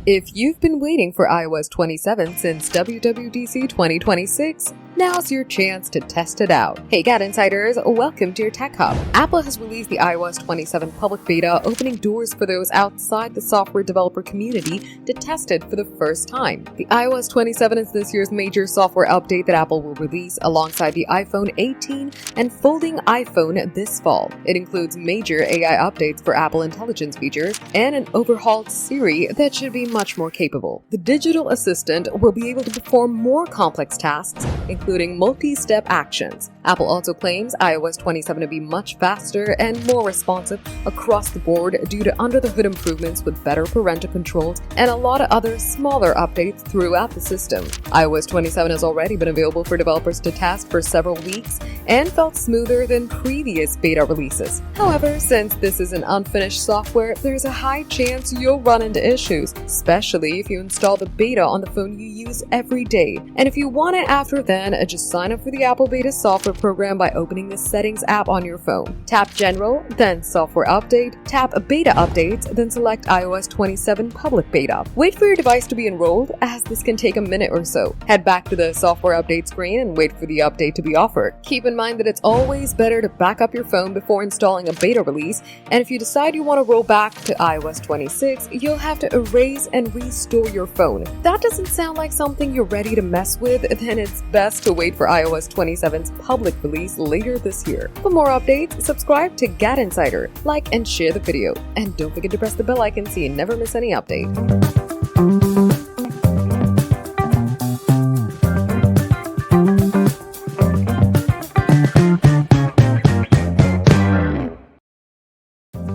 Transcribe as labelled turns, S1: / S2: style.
S1: If you've been waiting for iOS 27 since WWDC 2026, now's your chance to test it out. Hey GadInsiders, welcome to your Tech Hub. Apple has released the iOS 27 public beta, opening doors for those outside the software developer community to test it for the first time. The iOS 27 is this year's major software update that Apple will release alongside the iPhone 18 and folding iPhone this fall. It includes major AI updates for Apple Intelligence features and an overhauled Siri that should be much more capable. The digital assistant will be able to perform more complex tasks, including multi-step actions. Apple also claims iOS 27 to be much faster and more responsive across the board due to under-the-hood improvements with better parental controls and a lot of other smaller updates throughout the system. iOS 27 has already been available for developers to test for several weeks and felt smoother than previous beta releases. However, since this is an unfinished software, there's a high chance you'll run into issues, especially if you install the beta on the phone you use every day. And if you want it after then, just sign up for the Apple Beta software program by opening the Settings app on your phone. Tap General, then Software Update, tap Beta Updates, then select iOS 27 Public Beta. Wait for your device to be enrolled, as this can take a minute or so. Head back to the Software Update screen and wait for the update to be offered. Keep in mind that it's always better to back up your phone before installing a beta release, and if you decide you want to roll back to iOS 26, you'll have to erase and restore your phone. If that doesn't sound like something you're ready to mess with, then it's best to wait for iOS 27's public release later this year. For more updates, subscribe to GadInsider, like and share the video, and don't forget to press the bell icon so you never miss any update.